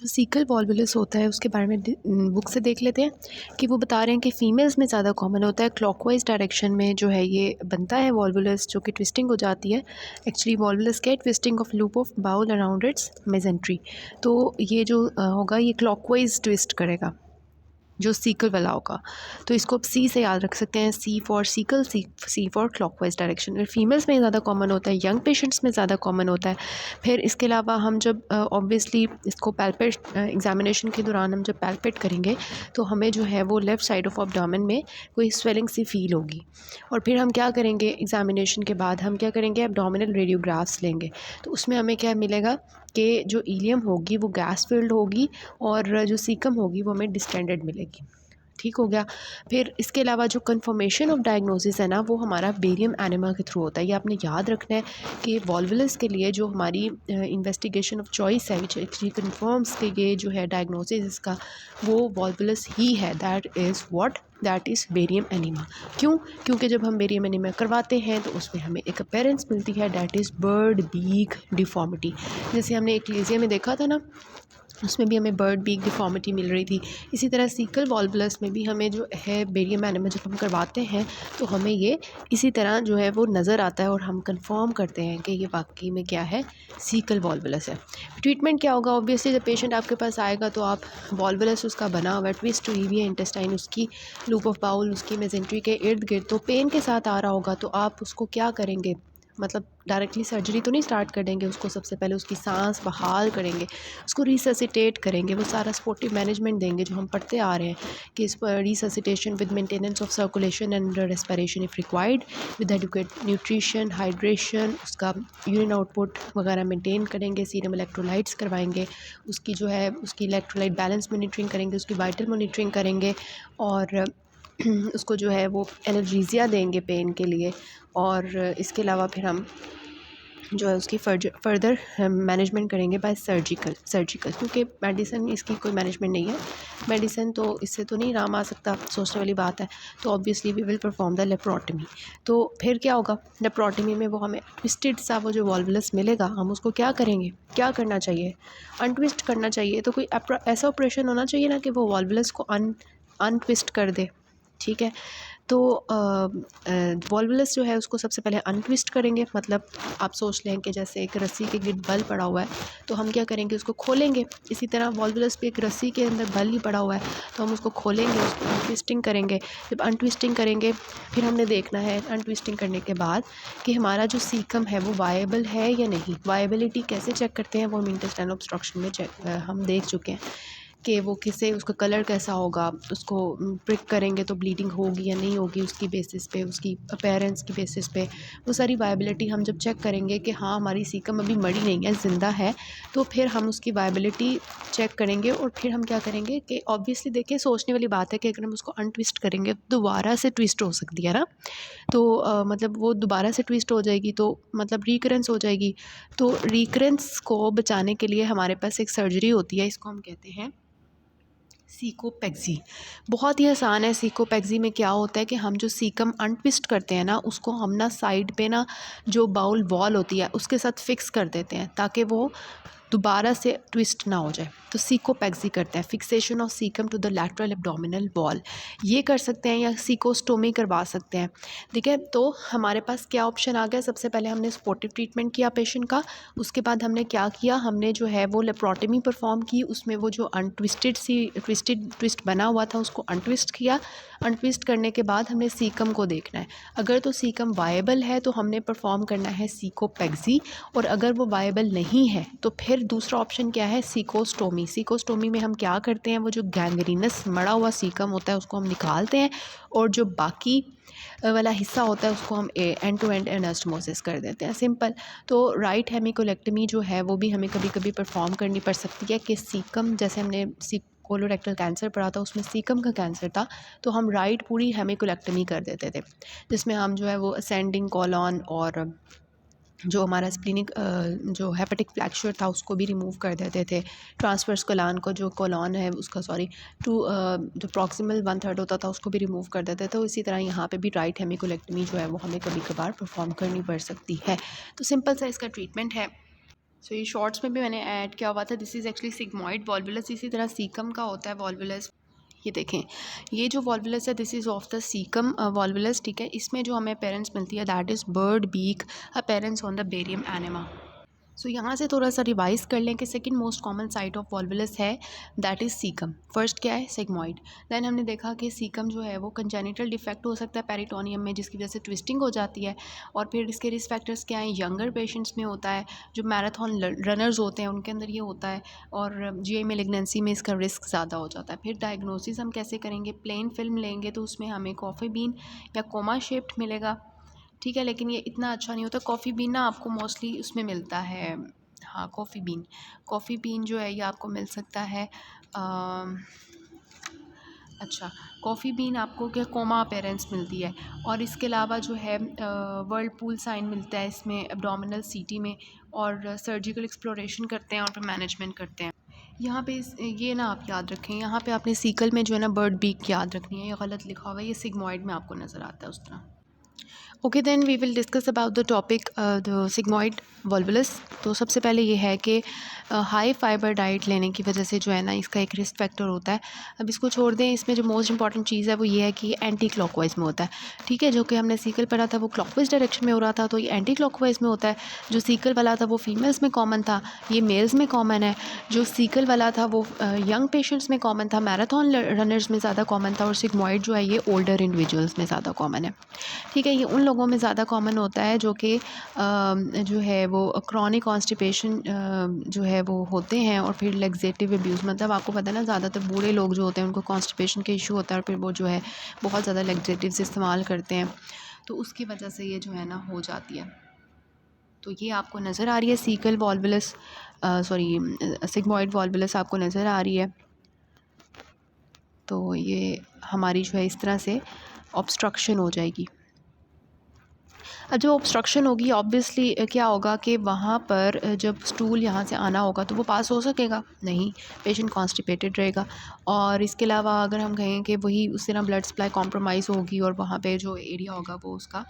जो sickle volvulus होता है उसके बारे में बुक से देख लेते हैं कि वो बता रहे हैं कि फ़ीमेल्स में ज़्यादा कॉमन होता है। क्लॉकवाइज़ डायरेक्शन में जो है ये बनता है वॉल्वुलस, जो कि ट्विस्टिंग हो जाती है। एक्चुअली वॉल्वुलस क्या है, twisting of loop of bowel around its mesentery. तो ये जो होगा ये क्लॉकवाइज़ ट्विस्ट करेगा जो सीकल वाला होगा। तो इसको आप सी से याद रख सकते हैं, C for caecal, C for clockwise direction. और फीमेल्स में ज़्यादा कॉमन होता है, यंग पेशेंट्स में ज़्यादा कॉमन होता है। फिर इसके अलावा हम जब ऑब्वियसली इसको पैल्पेट एग्जामिनेशन के दौरान हम जब पैल्पेट करेंगे तो हमें जो है वो लेफ़्ट साइड ऑफ एब्डोमेन में कोई स्वेलिंग सी फील होगी। और फिर हम क्या करेंगे, एग्जामिनेशन के बाद हम क्या करेंगे, एब्डोमिनल रेडियोग्राफ्स लेंगे। तो उसमें हमें क्या मिलेगा कि जो इलियम होगी वो गैस फिल्ड होगी और जो सीकम होगी वो हमें डिस्टेंडेड मिलेगी। ठीक हो गया। फिर इसके अलावा जो कन्फर्मेशन ऑफ डायग्नोसिस है ना, वो हमारा बेरियम एनिमा के थ्रू होता है। ये आपने याद रखना है कि वॉल्वुलस के लिए जो हमारी इन्वेस्टिगेशन ऑफ चॉइस है, विच एक्चुअली कन्फर्म्स के ये जो है डायग्नोसिस इसका, वो वॉल्वुलस ही है। That is barium enema. क्यों? क्योंकि जब हम बेरियम एनीमा करवाते हैं तो उसमें हमें एक अपीयरेंस मिलती है, that is bird beak deformity. जैसे हमने एक्लेज़िया में देखा था ना, उसमें भी हमें बर्ड बीक डिफॉर्मिटी मिल रही थी। इसी तरह सीकल वॉल्वुलस में भी हमें जो है बेरियम एनीमा जब हम करवाते हैं तो हमें ये इसी तरह जो है वो नज़र आता है और हम कंफर्म करते हैं कि ये वाकई में क्या है, सीकल वॉल्वुलस है। ट्रीटमेंट क्या होगा? ऑब्वियसली जब पेशेंट आपके पास आएगा तो आप वॉल्वुलस उसका बना हुआ है, ट्विस्ट टू ईविया इंटेस्टाइन उसकी लूप ऑफ बाउल उसकी मेसेंट्री के इर्द गिर्द तो पेन के साथ आ रहा होगा, तो आप उसको क्या करेंगे, मतलब डायरेक्टली सर्जरी तो नहीं स्टार्ट कर देंगे उसको। सबसे पहले उसकी सांस बहाल करेंगे, उसको रिससिटेट करेंगे, वो सारा सपोर्टिव मैनेजमेंट देंगे जो हम पढ़ते आ रहे हैं कि इस पर resuscitation with maintenance of circulation and respiration if required, with adequate nutrition, hydration, उसका यूरिन आउटपुट वगैरह मेंटेन करेंगे, सीरम इलेक्ट्रोलाइट्स करवाएंगे, उसकी जो है उसकी इलेक्ट्रोलाइट बैलेंस मॉनिटरिंग करेंगे, उसकी वाइटल मॉनिटरिंग करेंगे और उसको जो है वो एनाल्जेसिया देंगे पेन के लिए। और इसके अलावा फिर हम जो है उसकी फर्दर मैनेजमेंट करेंगे बाय सर्जिकल, क्योंकि मेडिसिन इसकी कोई मैनेजमेंट नहीं है। मेडिसिन तो इससे तो नहीं आराम आ सकता, सोचने वाली बात है। तो obviously we will perform the laparotomy. तो फिर क्या होगा, लेप्रोटमी में वो हमें ट्विस्टेड सा वो जो वॉल्वुलस मिलेगा, हम उसको क्या करेंगे, क्या करना चाहिए, अनट्विस्ट करना चाहिए। तो कोई ऐसा ऑपरेशन होना चाहिए ना कि वो वॉल्वुलस को अनट्विस्ट कर दे। ठीक है। तो वॉल्वुलस जो है उसको सबसे पहले अनट्विस्ट करेंगे। मतलब आप सोच लें कि जैसे एक रस्सी के गिर्द बल पड़ा हुआ है, तो हम क्या करेंगे, उसको खोलेंगे। इसी तरह वॉल्वुलस भी एक रस्सी के अंदर बल ही पड़ा हुआ है, तो हम उसको खोलेंगे, उसको अनट्विस्टिंग करेंगे। जब अनट्विस्टिंग करेंगे फिर हमने देखना है अनट्विस्टिंग करने के बाद कि हमारा जो सीकम है वो वायबल है या नहीं। वायबिलिटी कैसे चेक करते हैं, वो हम इंटेस्टाइनल ऑब्स्ट्रक्शन में हम देख चुके हैं कि वो किसे, उसका कलर कैसा होगा, उसको प्रिक करेंगे तो ब्लीडिंग होगी या नहीं होगी, उसकी बेसिस पे, उसकी अपीयरेंस की बेसिस पे वो सारी वायबिलिटी हम जब चेक करेंगे कि हाँ हमारी सीकम अभी मरी नहीं है, ज़िंदा है, तो फिर हम उसकी वायबिलिटी चेक करेंगे। और फिर हम क्या करेंगे कि ऑब्वियसली देखिए सोचने वाली बात है कि अगर हम उसको अनट्विस्ट करेंगे दोबारा से ट्विस्ट हो सकती है ना। तो मतलब वो दोबारा से ट्विस्ट हो जाएगी तो मतलब रिकरेंस हो जाएगी। तो रिकरेंस को बचाने के लिए हमारे पास एक सर्जरी होती है, इसको हम कहते हैं सीकोपेक्सी। बहुत ही आसान है। सीकोपेक्सी में क्या होता है कि हम जो सीकम अनट्विस्ट करते हैं ना, उसको हम ना साइड पे ना जो बाउल वॉल होती है उसके साथ फिक्स कर देते हैं ताकि वो दोबारा से ट्विस्ट ना हो जाए। तो सीकोपेक्सी करते हैं, fixation of caecum to the lateral abdominal wall. ये कर सकते हैं या सीकोस्टोमी करवा सकते हैं। ठीक है। तो हमारे पास क्या ऑप्शन आ गया, सबसे पहले हमने सपोर्टिव ट्रीटमेंट किया पेशेंट का, उसके बाद हमने क्या किया, हमने जो है वो लेप्रोटमी परफॉर्म की, उसमें वो जो ट्विस्ट बना हुआ था उसको अनट्विस्ट किया। अनट्विस्ट करने के बाद हमने सीकम को देखना है। अगर तो सीकम वायबल है तो हमने परफॉर्म करना है सीकोपेक्सी, और अगर वो वायबल नहीं है तो फिर दूसरा ऑप्शन क्या है, सीकोस्टोमी। सीकोस्टोमी में हम क्या करते हैं, वो जो गैंग्रीनस मड़ा हुआ सीकम होता है उसको हम निकालते हैं और जो बाकी वाला हिस्सा होता है उसको हम एंड टू एंड एनास्टमोसिस कर देते हैं। सिंपल। तो राइट हेमिकोलेक्टमी जो है वो भी हमें कभी कभी परफॉर्म करनी पड़ सकती है कि सीकम, जैसे हमने कोलोरेक्टल कैंसर पढ़ा था उसमें सीकम का कैंसर था, तो हम राइट पूरी हेमिकोलेक्टमी कर देते थे, जिसमें हम जो है वो असेंडिंग कॉलॉन और जो हमारा स्प्लीनिक जो हेपेटिक फ्लैक्चर था उसको भी रिमूव कर देते थे। ट्रांसवर्स कोलान को, जो कोलॉन है उसका, सॉरी, टू जो प्रॉक्सिमल 1/3 होता था उसको भी रिमूव कर देते थे। तो इसी तरह यहाँ पे भी राइट हेमिकोलेक्टमी जो है वो हमें कभी कभार परफॉर्म करनी पड़ सकती है। तो सिंपल सा इसका ट्रीटमेंट है। सो ये शॉर्ट्स में भी मैंने ऐड किया हुआ था। This is actually sigmoid volvulus, इसी तरह सीकम का होता है वॉल्वुलस। ये देखें, ये जो वॉल्वुलस है this is of the caecum volvulus, ठीक है। इसमें जो हमें पेरेंट्स मिलती है that is bird beak appearance on the barium enema. So यहाँ से थोड़ा सा रिवाइज कर लें कि second most common site of volvulus है दैट इज़ सीकम। फर्स्ट क्या है, सिग्मॉइड। देन हमने देखा कि सीकम जो है वो कंजेनिटल डिफेक्ट हो सकता है पेरिटोनियम में, जिसकी वजह से ट्विस्टिंग हो जाती है। और फिर इसके रिस्क फैक्टर्स क्या हैं, यंगर पेशेंट्स में होता है, जो मैराथन रनर्स होते हैं उनके अंदर ये होता है, और जीआई मेलिग्नेंसी में इसका रिस्क ज़्यादा हो जाता है। फिर डायग्नोसिस हम कैसे करेंगे, प्लेन फिल्म लेंगे तो उसमें हमें कॉफ़ी बीन या कोमा शेप्ड मिलेगा, ठीक है। लेकिन ये इतना अच्छा नहीं होता। कॉफ़ी बीन ना आपको मोस्टली उसमें मिलता है, हाँ कॉफ़ी बीन जो है ये आपको मिल सकता है अच्छा, कॉफ़ी बीन आपको क्या कोमा अपेरेंस मिलती है। और इसके अलावा जो है वर्लपूल साइन मिलता है इसमें एब्डोमिनल सीटी में, और सर्जिकल एक्सप्लोरेशन करते हैं और फिर मैनेजमेंट करते हैं। यहाँ पे ये ना आप याद रखें, यहाँ पे आपने सीकल में जो है ना बर्ड बीक याद रखनी है, ये गलत लिखा हुआ है, ये सिग्मॉइड में आपको नज़र आता है उस तरह। Okay then we will discuss about the topic the sigmoid volvulus. तो सबसे पहले ये है कि हाई फाइबर डाइट लेने की वजह से जो है ना इसका एक रिस्क फैक्टर होता है। अब इसको छोड़ दें, इसमें जो मोस्ट इंपॉर्टेंट चीज़ है वो ये है कि एंटी क्लॉकवाइज में होता है, ठीक है। जो कि हमने सीकल पढ़ा था वो क्लॉकवाइज डायरेक्शन में हो रहा था, तो ये एंटी क्लॉकवाइज में होता है। जो सीकल वाला था वो फीमेल्स में कॉमन था, ये मेल्स में कॉमन है। जो सीकल वाला था वो यंग पेशेंट्स में कॉमन था, मैराथन रनर्स में ज़्यादा कॉमन था, और सिग्मॉइड जो है ये ओल्डर इंडिविजुअल्स में ज़्यादा कॉमन है, ठीक है। ये उन लोगों में ज़्यादा कॉमन होता है जो कि जो है वो क्रॉनिक कॉन्स्टिपेशन जो है वो होते हैं, और फिर लेग्जेटिव अब्यूज़, मतलब आपको पता है ना ज़्यादातर बूढ़े लोग जो होते हैं उनको कॉन्स्टिपेशन का इशू होता है, और फिर वो जो है बहुत ज़्यादा लेग्जेटिव्स इस्तेमाल करते हैं, तो उसकी वजह से ये जो है ना हो जाती है। तो ये आपको नज़र आ रही है sickle volvulus, sorry sigmoid volvulus आपको नज़र आ रही है। तो ये हमारी जो है इस तरह से ऑब्स्ट्रक्शन हो जाएगी। अब जो ऑब्स्ट्रक्शन होगी ऑब्वियसली क्या होगा कि वहाँ पर जब स्टूल यहाँ से आना होगा तो वो पास हो सकेगा नहीं, पेशेंट कॉन्स्टिपेटेड रहेगा। और इसके अलावा अगर हम कहें कि वही उस तरह ब्लड सप्लाई कॉम्प्रोमाइज़ होगी और वहाँ पे जो एरिया होगा वो उसका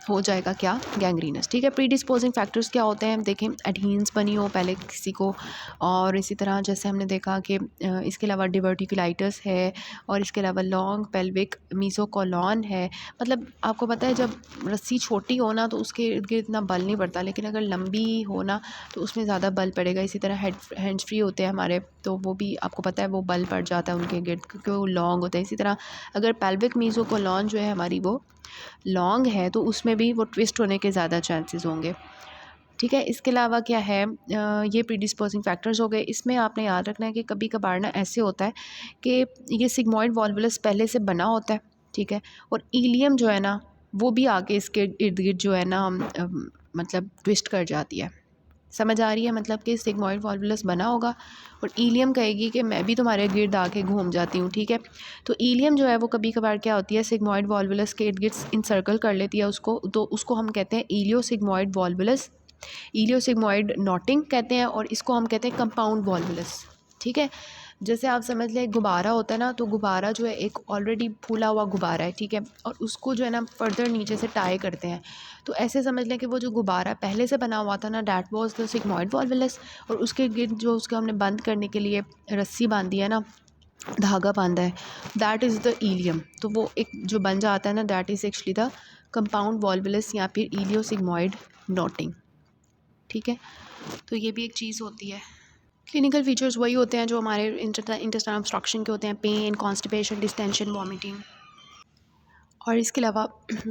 हो जाएगा क्या, गैंग्रीनस, ठीक है। प्रीडिस्पोजिंग फैक्टर्स क्या होते हैं, देखें एडहीन्स बनी हो पहले किसी को, और इसी तरह जैसे हमने देखा कि इसके अलावा डिवर्टिकुलाइटिस है, और इसके अलावा लॉन्ग पेल्विक मीज़ोकोलॉन है। मतलब आपको पता है जब रस्सी छोटी हो ना तो उसके इर्द गिर्द इतना बल नहीं पड़ता, लेकिन अगर लंबी हो ना तो उसमें ज़्यादा बल पड़ेगा। इसी तरह हैंड्स फ्री होते हैं हमारे, तो वो भी आपको पता है वो बल पड़ जाता है उनके गिर्द क्योंकि वो लॉन्ग होते हैं। इसी तरह अगर पेल्विक मीज़ोकोलॉन जो है हमारी वो लॉन्ग है तो उसमें भी वो ट्विस्ट होने के ज़्यादा चांसेस होंगे, ठीक है। इसके अलावा क्या है, ये प्रीडिस्पोजिंग फैक्टर्स हो गए। इसमें आपने याद रखना है कि कभी कभार ना ऐसे होता है कि ये सिग्मॉइड वॉल्वुलस पहले से बना होता है, ठीक है, और इलियम जो है ना वो भी आके इसके इर्द गिर्द जो है ना मतलब ट्विस्ट कर जाती है। समझ आ रही है, मतलब कि सिग्मॉइड वॉल्वुलस बना होगा और इलियम कहेगी कि मैं भी तुम्हारे गिर्द आके घूम जाती हूँ, ठीक है। तो इलियम जो है वो कभी कभार क्या होती है, सिग्मॉइड वॉल्वुलस के इर्द गिर्द इंसर्कल कर लेती है उसको, तो उसको हम कहते हैं इलियोसिग्मॉइड वॉल्वुलस, इलियोसिग्मॉइड नॉटिंग कहते हैं, और इसको हम कहते हैं कंपाउंड वॉल्वुलस, ठीक है। जैसे आप समझ लें गुब्बारा होता है ना, तो गुब्बारा जो है एक ऑलरेडी फूला हुआ गुब्बारा है, ठीक है, और उसको जो है ना फर्दर नीचे से टाई करते हैं। तो ऐसे समझ लें कि वो जो गुब्बारा पहले से बना हुआ था ना that was the sigmoid volvulus, और उसके गिर्द जो उसको हमने बंद करने के लिए रस्सी बांधी है ना, धागा बांधा है, दैट इज़ द इलियम। तो वो एक जो बन जाता है ना that is actually the compound volvulus या फिर इलियोसिग्मॉइड नॉटिंग, ठीक है। तो ये भी एक चीज़ होती है। क्लिनिकल फीचर्स वही होते हैं जो हमारे इंटेस्टाइनल ऑब्स्ट्रक्शन के होते हैं, पेन, कॉन्स्टिपेशन, डिस्टेंशन, वॉमिटिंग, और इसके अलावा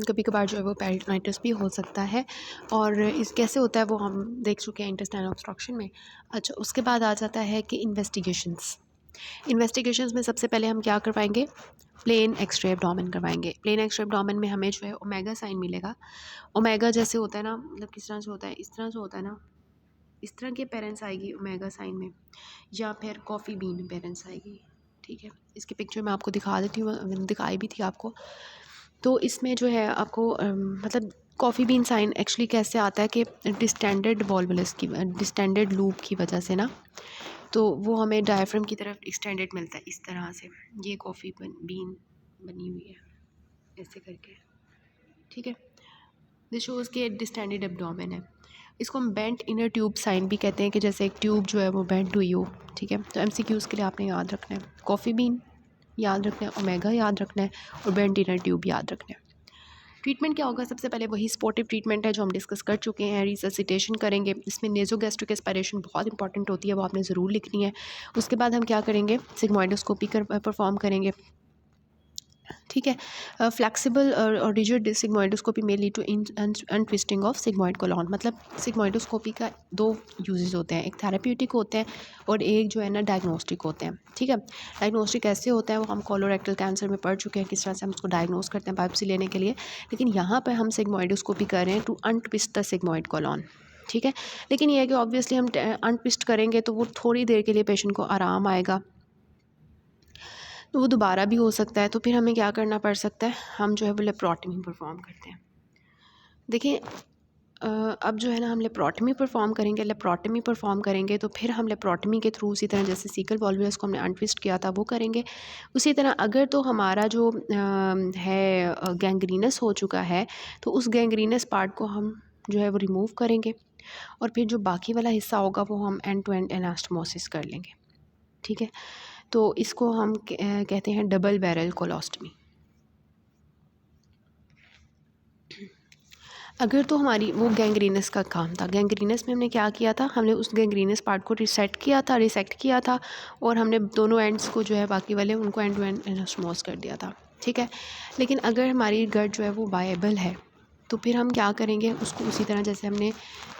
कभी कभार जो है वो पेरिटोनाइटिस भी हो सकता है। और इस कैसे होता है वो हम देख चुके हैं इंटेस्टाइनल ऑब्स्ट्रक्शन में। अच्छा, उसके बाद आ जाता है कि इन्वेस्टिगेशंस में सबसे पहले हम क्या करवाएंगे, प्लेन एक्सरे एब्डोमेन करवाएंगे। प्लेन एक्सरे एब्डोमेन में हमें जो है ओमेगा साइन मिलेगा। ओमेगा जैसे होता है ना, मतलब किस तरह से होता है, इस तरह से होता है ना, इस तरह के पेरेंट्स आएगी ओमेगा साइन में, या फिर कॉफ़ी बीन पेरेंट्स आएगी, ठीक है। इसकी पिक्चर मैं आपको दिखा देती हूँ, मैंने दिखाई भी थी आपको। तो इसमें जो है आपको मतलब कॉफ़ी बीन साइन एक्चुअली कैसे आता है कि डिस्टेंडेड वॉल्वुलस की, डिस्टेंडेड लूप की वजह से ना, तो वो हमें डायफ्राम की तरफ एक्सटेंडेड मिलता है इस तरह से। ये कॉफ़ी बीन बनी हुई है ऐसे करके, ठीक है। दिस शोज़ के डिस्टेंडेड एब्डोमेन है। इसको हम बेंट इनर ट्यूब साइन भी कहते हैं कि जैसे एक ट्यूब जो है वो बेंट हुई हो, ठीक है। तो एमसीक्यूज़ के लिए आपने याद रखना है कॉफ़ी बीन याद रखना है, ओमेगा याद रखना है और बेंट इनर ट्यूब याद रखना है। ट्रीटमेंट क्या होगा? सबसे पहले वही सपोर्टिव ट्रीटमेंट है जो हम डिस्कस कर चुके हैं, रिससिटेशन करेंगे। इसमें नेज़ोगैस्ट्रिक एस्पिरेशन बहुत इंपॉर्टेंट होती है, वो आपने ज़रूर लिखनी है। उसके बाद हम क्या करेंगे? सिग्मोइडोस्कोपी परफॉर्म करेंगे, ठीक है। फ्लेक्सिबल और रिजिड सिग्मोइडोस्कोपी में lead to untwisting of sigmoid colon. मतलब सिग्मोइडोस्कोपी का दो यूजेस होते हैं, एक थेरेप्यूटिक होते हैं और एक जो है ना डायग्नोस्टिक होते हैं, ठीक है। डायग्नोस्टिक ऐसे होता है, वो हम कोलोरेक्टल कैंसर में पढ़ चुके हैं किस तरह से हम उसको डायग्नोस करते हैं बायोप्सी लेने के लिए। लेकिन यहाँ पर हम सिग्मोइडोस्कोपी कर रहे हैं to untwist the sigmoid colon, ठीक है। लेकिन ये है कि ऑब्वियसली हम अनट्विस्ट करेंगे तो वो थोड़ी देर के लिए पेशेंट को आराम आएगा, तो वो दोबारा भी हो सकता है। तो फिर हमें क्या करना पड़ सकता है? हम जो है वो लेप्रोटमी परफॉर्म करते हैं। देखिए अब जो है ना हम लेप्रोटमी परफॉर्म करेंगे। लेप्रोटमी परफॉर्म करेंगे तो फिर हम लेप्रोटमी के थ्रू उसी तरह जैसे सीकल वॉल्वुलस को हमने अनट्विस्ट किया था वो करेंगे। उसी तरह अगर तो हमारा जो है गैंग्रीनस हो चुका है तो उस गैंग्रीनस पार्ट को हम जो है वो रिमूव करेंगे और फिर जो बाकी वाला हिस्सा होगा वो हम एंड टू एंड एनास्टमोसिस कर लेंगे, ठीक है। तो इसको हम कहते हैं डबल बैरल कोलोस्टमी। अगर तो हमारी वो गैंग्रीनस का काम था, गैंग्रीनस में हमने क्या किया था? हमने उस गैंग्रीनस पार्ट को रिसेक्ट किया था और हमने दोनों एंड्स को जो है बाकी वाले उनको एंड टू एंड एनास्टमोस कर दिया था, ठीक है। लेकिन अगर हमारी गट जो है वो वायबल है तो फिर हम क्या करेंगे? उसको उसी तरह जैसे हमने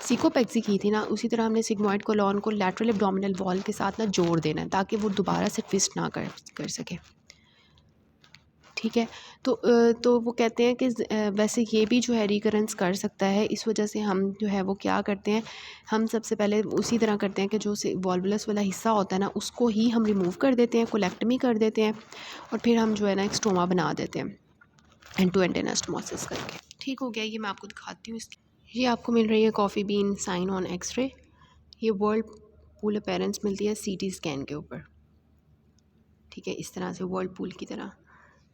सीकोपेक्सी की थी ना, उसी तरह हमने सिग्मोइड कोलॉन को लैटरल एब्डोमिनल वॉल के साथ ना जोड़ देना है ताकि वो दोबारा से ट्विस्ट ना कर सके, ठीक है। तो वो कहते हैं कि वैसे ये भी जो है रिकरेंस कर सकता है। इस वजह से हम जो है वो क्या करते हैं, हम सबसे पहले उसी तरह करते हैं कि जो वॉल्वुलस वाला हिस्सा होता है ना उसको ही हम रिमूव कर देते हैं, कोलेक्टमी कर देते हैं और फिर हम जो है ना एक स्टोमा बना देते हैं एंड टू एंड एनास्टमोसिस करके। ठीक हो गया, ये मैं आपको दिखाती हूँ। ये आपको मिल रही है coffee bean sign on X-ray. ये वर्ल्ड पूल अपीयरेंस मिलती है सीटी स्कैन के ऊपर, ठीक है। इस तरह से वर्ल्ड पूल की तरह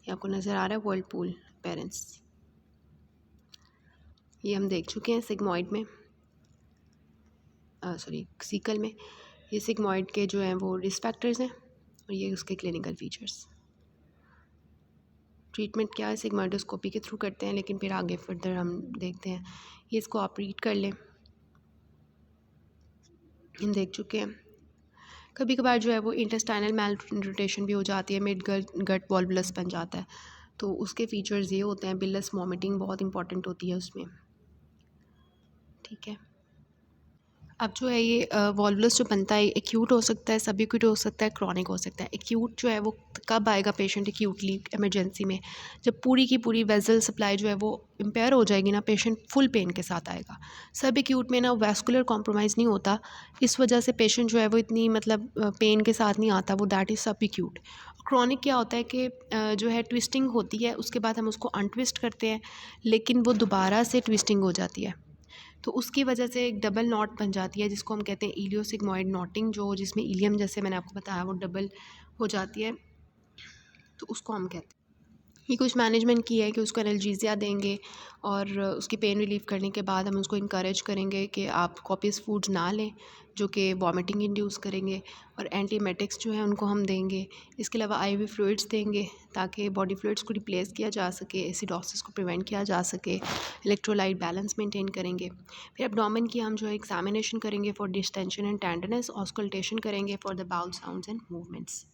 ये आपको नज़र आ रहा है वर्ल्ड पूल पेरेंट्स। ये हम देख चुके हैं सिग्मॉइड में, सॉरी सीकल में। ये सिग्मॉइड के जो हैं वो रिस्क फैक्टर्स हैं और ये उसके क्लिनिकल फीचर्स। ट्रीटमेंट क्या है? सिग्मोइडोस्कोपी के थ्रू करते हैं, लेकिन फिर आगे फर्दर हम देखते हैं। ये इसको आप रीड कर लें, हम देख चुके हैं। कभी कभार जो है वो इंटेस्टाइनल मैल न्यूट्रिशन भी हो जाती है, मिड गट वॉल्वुलस बन जाता है, तो उसके फीचर्स ये होते हैं। बिलस वॉमिटिंग बहुत इंपॉर्टेंट होती है उसमें, ठीक है। अब जो है ये वॉल्वुलस जो बनता है एक्यूट हो सकता है, सब एक्यूट हो सकता है, क्रॉनिक हो सकता है। एक्यूट जो है वो कब आएगा पेशेंट एक्यूटली इमरजेंसी में? जब पूरी की पूरी वेजल सप्लाई जो है वो इम्पेयर हो जाएगी ना, पेशेंट फुल पेन के साथ आएगा। सब एक्यूट में ना वैस्कुलर कॉम्प्रोमाइज़ नहीं होता, इस वजह से पेशेंट जो है वो इतनी मतलब पेन के साथ नहीं आता, वो दैट इज़ सब एक्यूट। क्रॉनिक क्या होता है कि जो है ट्विस्टिंग होती है, उसके बाद हम उसको अनट्विस्ट करते हैं लेकिन वो दोबारा से ट्विस्टिंग हो जाती है, तो उसकी वजह से एक डबल नॉट बन जाती है जिसको हम कहते हैं इलियोसिग्मॉइड नॉटिंग, जो जिसमें इलियम जैसे मैंने आपको बताया वो डबल हो जाती है, तो उसको हम कहते हैं। ये कुछ मैनेजमेंट की है कि उसको एनाल्जेसिया देंगे और उसकी पेन रिलीफ करने के बाद हम उसको इनकरेज करेंगे कि आप कॉपीज़ फूड्स ना लें जो कि वॉमिटिंग इंड्यूस करेंगे, और एंटीमेटिक्स जो है उनको हम देंगे। इसके अलावा आईवी फ्लूइड्स देंगे ताकि बॉडी फ्लूइड्स को रिप्लेस किया जा सके, एसिडोसिस को प्रिवेंट किया जा सके, इलेक्ट्रोलाइट बैलेंस मेंटेन करेंगे। फिर एब्डोमेन की हम जो है एग्जामिनेशन करेंगे for distension and tenderness, auscultation करेंगे for the bowel sounds and movements.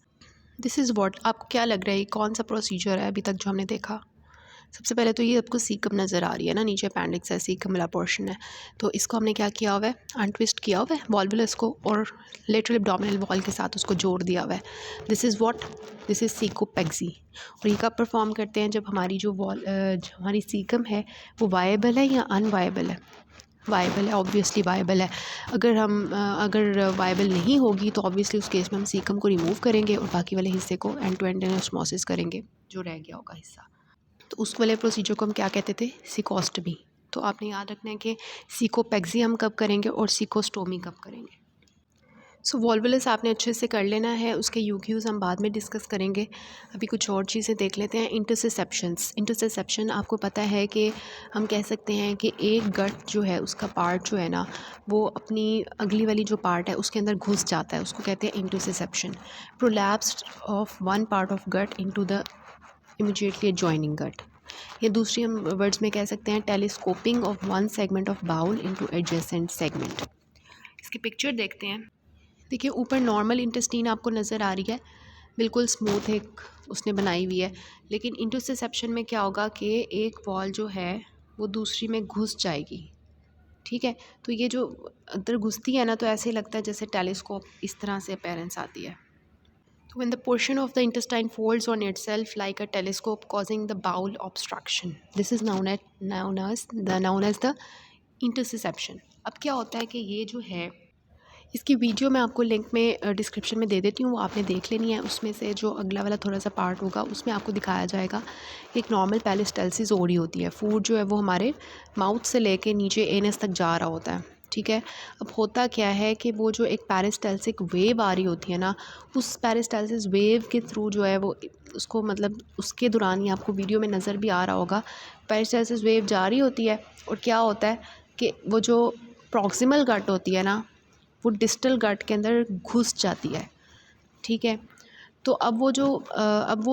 This is what, आपको क्या लग रहा है कौन सा प्रोसीजर है अभी तक जो हमने देखा? सबसे पहले तो ये आपको सीकम नज़र आ रही है ना, नीचे अपेंडिक्स है, सीकम वाला पोर्शन है, तो इसको हमने क्या किया हुआ है? अनट्विस्ट किया हुआ है वॉल्वुलस को और लेटरल एब्डोमिनल वॉल के साथ उसको जोड़ दिया हुआ है। This is what, this is caecopexy. और ये कब परफॉर्म करते हैं? जब हमारी जो हमारी सीकम है वो वायबल है या अनवायबल है? वायबल है, ऑब्वियसली वायबल है। अगर वायबल नहीं होगी तो ऑब्वियसली उस केस में हम सीकम को रिमूव करेंगे और बाकी वाले हिस्से को एंड टू एंड ऑस्मोसिस करेंगे, जो रह गया होगा हिस्सा। तो उस वाले प्रोसीजर को हम क्या कहते थे? सिकोस्टमी। तो आपने याद रखना है कि सीकोपेक्सी हम कब करेंगे और सिकोस्टोमी कब करेंगे। सो वॉल्वुलस आपने अच्छे से कर लेना है, उसके यूक्यूज़ हम बाद में डिस्कस करेंगे। अभी कुछ और चीज़ें देख लेते हैं। इंटरसेप्शन आपको पता है कि हम कह सकते हैं कि एक गट जो है उसका पार्ट जो है ना वो अपनी अगली वाली जो पार्ट है उसके अंदर घुस जाता है, उसको कहते हैं intussusception. Prolapse of one part of gut into the immediately adjoining gut. या दूसरी हम वर्ड्स में कह सकते हैं telescoping of one segment of bowel into adjacent segment. इसकी पिक्चर देखते हैं। देखिए ऊपर नॉर्मल इंटेस्टीन आपको नज़र आ रही है, बिल्कुल स्मूथ एक उसने बनाई हुई है। लेकिन इंटरसेप्शन में क्या होगा कि एक वॉल जो है वो दूसरी में घुस जाएगी, ठीक है। तो ये जो अंदर घुसती है ना तो ऐसे लगता है जैसे टेलीस्कोप, इस तरह से अपीयरेंस आती है। तो when the portion of the intestine folds on itself like a telescope causing the bowel obstruction, this is known as the interception. अब क्या होता है कि ये जो है, इसकी वीडियो मैं आपको लिंक में डिस्क्रिप्शन में दे देती हूँ, वो आपने देख लेनी है। उसमें से जो अगला वाला थोड़ा सा पार्ट होगा उसमें आपको दिखाया जाएगा कि एक नॉर्मल पेरिस्टाल्सिस हो रही होती है। फूड जो है वो हमारे माउथ से लेके नीचे एनस तक जा रहा होता है, ठीक है। अब होता क्या है कि वो जो एक पेरिस्टाल्सिक वेव आ रही होती है ना, उस पेरिस्टाल्सिस वेव के थ्रू जो है वो उसको मतलब उसके दौरान ही आपको वीडियो में नज़र भी आ रहा होगा, पेरिस्टाल्सिस वेव जा रही होती है और क्या होता है कि वो जो प्रॉक्सिमल गट होती है ना वो डिस्टल गट के अंदर घुस जाती है, ठीक है। तो अब वो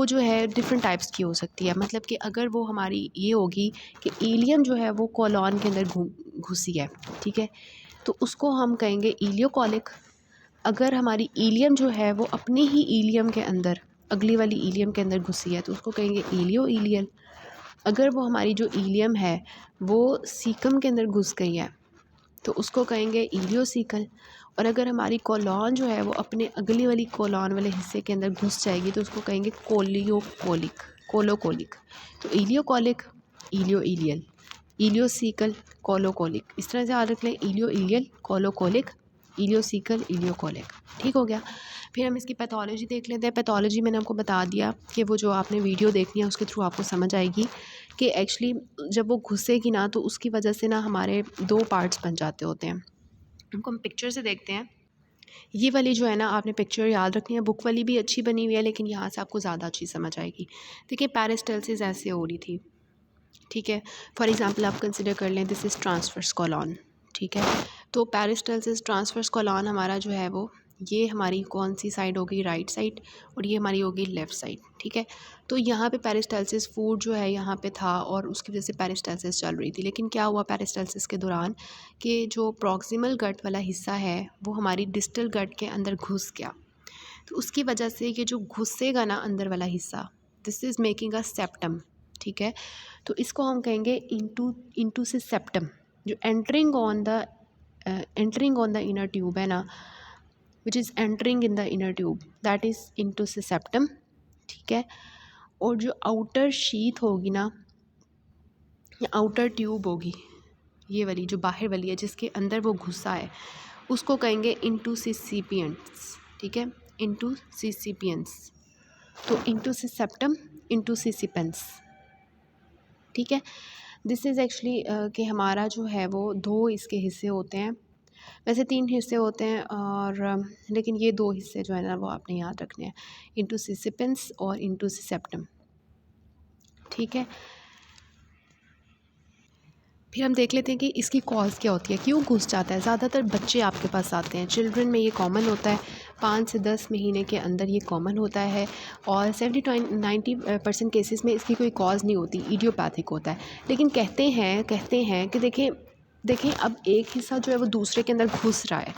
जो है डिफरेंट टाइप्स की हो सकती है। मतलब कि अगर वो हमारी ये होगी कि इलियम जो है वो कोलॉन के अंदर घुसी है, ठीक है, तो उसको हम कहेंगे इलियोकोलिक। अगर हमारी इलियम जो है वो अपने ही इलियम के अंदर अगली वाली इलियम के अंदर घुसी है तो उसको कहेंगे इलियल। अगर वो हमारी जो इलियम है वो सीकम के अंदर घुस गई है तो उसको कहेंगे इलियोसिकल। और अगर हमारी कोलॉन जो है वो अपने अगली वाली कोलॉन वाले हिस्से के अंदर घुस जाएगी तो उसको कहेंगे कोलोकोलिक। तो इलियोकोलिक, इलियल, इलियोसिकल, कोलोकोलिक, इस तरह से याद रख लें। इलियल, कोलोकोलिक, इलियोसिकल, इलियोकोलिक, ठीक हो गया। फिर हम इसकी पैथोलॉजी देख लेते हैं। पैथोलॉजी मैंने आपको बता दिया कि वो जो आपने वीडियो देखनी है उसके थ्रू आपको समझ आएगी कि एक्चुअली जब वो घुसेगी ना तो उसकी वजह से ना हमारे दो पार्ट्स बन जाते होते हैं। उनको हम पिक्चर से देखते हैं। ये वाली जो है ना आपने पिक्चर याद रखनी है, बुक वाली भी अच्छी बनी हुई है लेकिन यहाँ से आपको ज़्यादा अच्छी समझ आएगी। देखिए पेरिस्टाल्सिस ऐसे हो रही थी, ठीक है। फॉर एग्जांपल आप कंसिडर कर लें दिस इज़ ट्रांसवर्स कॉलॉन, ठीक है। तो पेरिस्टाल्सिस ट्रांसवर्स कॉलॉन हमारा जो है वो ये हमारी कौन सी साइड होगी, राइट साइड, और ये हमारी होगी लेफ़्ट साइड, ठीक है। तो यहाँ पे पेरिस्टाल्सिस फूड जो है यहाँ पे था और उसकी वजह से पेरिस्टाल्सिस चल रही थी। लेकिन क्या हुआ पेरिस्टाल्सिस के दौरान कि जो प्रॉक्सिमल गट वाला हिस्सा है वो हमारी डिस्टल गट के अंदर घुस गया। तो उसकी वजह से ये जो घुसेगा ना अंदर वाला हिस्सा, this is making a septum, ठीक है। तो इसको हम कहेंगे इंटू से सेप्टम। जो entering on the inner tube है ना, which is entering in the inner tube, that is into से सेप्टम, ठीक है। और जो आउटर शीथ होगी ना या आउटर ट्यूब होगी, ये वाली जो बाहर वाली है जिसके अंदर वो घुसा है, उसको कहेंगे इंटू सिसिपियंस, ठीक है, इंटू सिसिपियंस। तो इंटू से सेप्टम, इंटू सिसिपेंस, ठीक है। दिस इज़ एक्चुअली कि हमारा जो है वो दो इसके हिस्से होते हैं, वैसे तीन हिस्से होते हैं और लेकिन ये दो हिस्से जो है ना वो आपने याद रखने हैं, इंटू सिसिपेंस और इंटू सेप्टम, ठीक है। फिर हम देख लेते हैं कि इसकी कॉज क्या होती है, क्यों घुस जाता है। ज़्यादातर बच्चे आपके पास आते हैं, चिल्ड्रन में ये कॉमन होता है, 5 से 10 महीने के अंदर ये कॉमन होता है और 70-90% केसेस में इसकी कोई कॉज नहीं होती, इडियोपैथिक होता है। लेकिन कहते हैं कि देखें अब एक हिस्सा जो है वो दूसरे के अंदर घुस रहा है।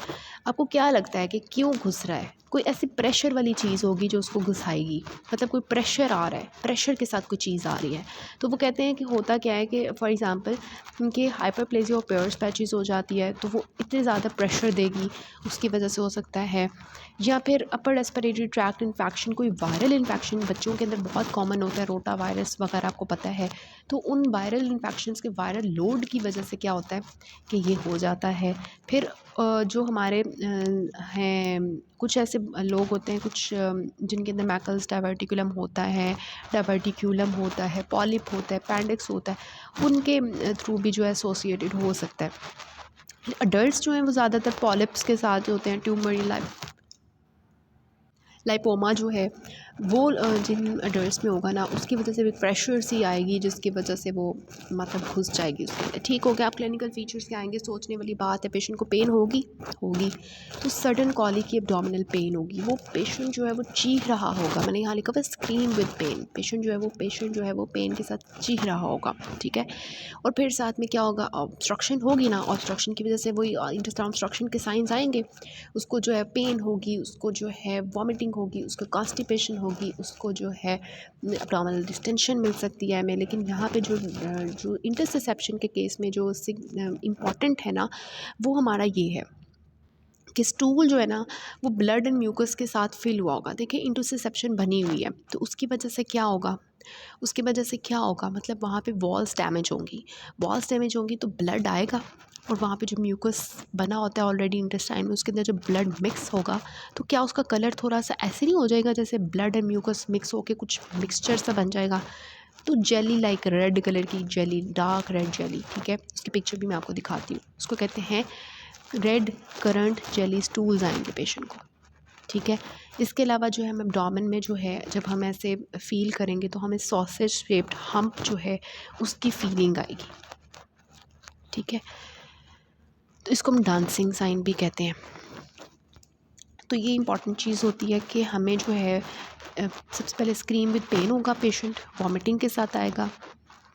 आपको क्या लगता है कि क्यों घुस रहा है? कोई ऐसी प्रेशर वाली चीज़ होगी जो उसको घुसाएगी, मतलब कोई प्रेशर आ रहा है, प्रेशर के साथ कोई चीज़ आ रही है। तो वो कहते हैं कि होता क्या है कि फॉर एग्ज़ाम्पल उनके हाइपरप्लेजिया ऑफ पेयर्स पैचेस हो जाती है तो वो इतने ज़्यादा प्रेशर देगी, उसकी वजह से हो सकता है। या फिर अपर रेस्पिरेटरी ट्रैक्ट इन्फेक्शन, कोई वायरल इन्फेक्शन बच्चों के अंदर बहुत कॉमन होता है, रोटा वायरस वगैरह आपको पता है। तो उन वायरल इन्फेक्शंस के वायरल लोड की वजह से क्या होता है कि ये हो जाता है। फिर जो हमारे हैं कुछ ऐसे लोग होते हैं, कुछ जिनके अंदर मैकल्स डाइवर्टिकुलम होता है, पॉलिप होता है, पेंडिक्स होता है, उनके थ्रू भी जो है एसोसिएटेड हो सकता है। अडल्ट जो हैं वो ज़्यादातर पॉलिप्स के साथ होते हैं, ट्यूमर या लाइपोमा जो है वो जिन अडल्ट्स में होगा ना, उसकी वजह से भी प्रेशर सी आएगी, जिसकी वजह से वो मतलब घुस जाएगी उसके अंदर। ठीक हो गया, आप क्लिनिकल फीचर्स के आएंगे, सोचने वाली बात है, पेशेंट को पेन होगी होगी तो सडन कॉलिक की एब्डोमिनल पेन होगी, वो पेशेंट जो है वो चीख रहा होगा, मैंने यहाँ लिखा हुआ स्क्रीम विद पेन, पेशेंट जो है वो पेन के साथ चीख रहा होगा, ठीक है। और फिर साथ में क्या होगा, ऑब्स्ट्रक्शन होगी ना, ऑब्स्ट्रक्शन की वजह से वही इंटेस्टाइनल ऑब्स्ट्रक्शन के साइंस आएंगे, उसको जो है पेन होगी, उसको जो है वॉमिटिंग होगी, उसको कॉन्स्टिपेशन होगी, उसको जो है एब्डोमिनल डिस्टेंशन मिल सकती है हमें। लेकिन यहाँ पे जो इंटरसेप्शन के केस में जो इम्पॉर्टेंट है ना, वो हमारा ये है कि स्टूल जो है ना वो ब्लड एंड म्यूकस के साथ फिल हुआ होगा। देखिए इंटरसेप्शन बनी हुई है, तो उसकी वजह से क्या होगा, मतलब वहाँ पे वॉल्स डैमेज होंगी तो ब्लड आएगा, और वहाँ पे जो म्यूकस बना होता है ऑलरेडी इंटेस्टाइन में, उसके अंदर जब ब्लड मिक्स होगा तो क्या उसका कलर थोड़ा सा ऐसे नहीं हो जाएगा जैसे ब्लड एंड म्यूकस मिक्स होके कुछ मिक्सचर सा बन जाएगा, तो जेली लाइक रेड कलर की जेली, डार्क रेड जेली, ठीक है। उसकी पिक्चर भी मैं आपको दिखाती हूँ, उसको कहते हैं रेड करंट जेली स्टूल्स आएंगे पेशेंट को, ठीक है। इसके अलावा जो है हम एब्डोमेन में जो है जब हम ऐसे फील करेंगे तो हमें सॉसेज शेप्ड हम्प जो है उसकी फीलिंग आएगी, ठीक है। तो इसको हम डांसिंग साइन भी कहते हैं। तो ये इंपॉर्टेंट चीज़ होती है कि हमें जो है सबसे पहले स्क्रीम विद पेन होगा, पेशेंट वॉमिटिंग के साथ आएगा,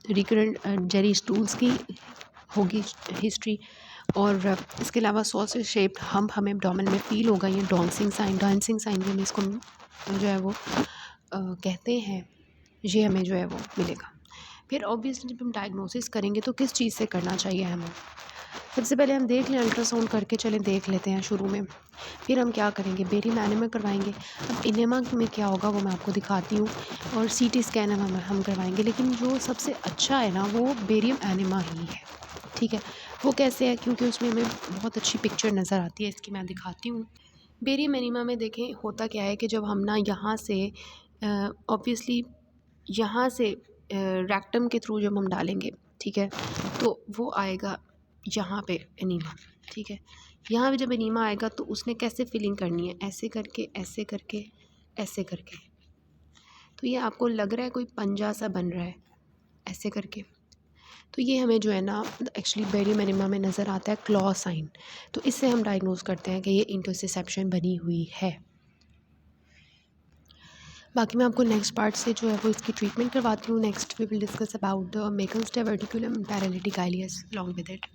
रिकरेंट जेरी स्टूल्स की होगी हिस्ट्री, और इसके अलावा सॉसेज शेप्ड हम्प हमें एब्डोमेन में फील होगा, ये डांसिंग साइन भी हमें इसको जो है वो कहते हैं, ये हमें जो है वो मिलेगा। फिर ऑब्वियसली जब हम डायग्नोसिस करेंगे तो किस चीज़ से करना चाहिए हमें, सबसे पहले हम देख लें, अल्ट्रासाउंड करके चलें देख लेते हैं शुरू में। फिर हम क्या करेंगे, बेरियम एनेमा करवाएंगे। अब इनेमा में क्या होगा वो मैं आपको दिखाती हूँ, और सीटी स्कैन हम करवाएंगे, लेकिन जो सबसे अच्छा है ना वो बेरियम एनेमा ही है, ठीक है। वो कैसे है, क्योंकि उसमें हमें बहुत अच्छी पिक्चर नज़र आती है, इसकी मैं दिखाती हूँ। बेरियम एनीमा में देखें होता क्या है कि जब हम ना यहाँ से ऑब्वियसली यहाँ से रेक्टम के थ्रू जब हम डालेंगे, ठीक है, तो वो आएगा यहाँ पे एनीमा, ठीक है। यहाँ पे जब एनीमा आएगा तो उसने कैसे फिलिंग करनी है, ऐसे करके ऐसे करके ऐसे करके, तो ये आपको लग रहा है कोई पंजा सा बन रहा है ऐसे करके, तो ये हमें जो है ना एक्चुअली बेरियम एनीमा में नज़र आता है क्लॉ साइन, तो इससे हम डायग्नोज करते हैं कि ये इंटरसेप्शन बनी हुई है। बाकी मैं आपको नेक्स्ट पार्ट से जो है वो इसकी ट्रीटमेंट करवाती हूँ। Next we will discuss about the Meckel's diverticulum paralytic ileus along with it.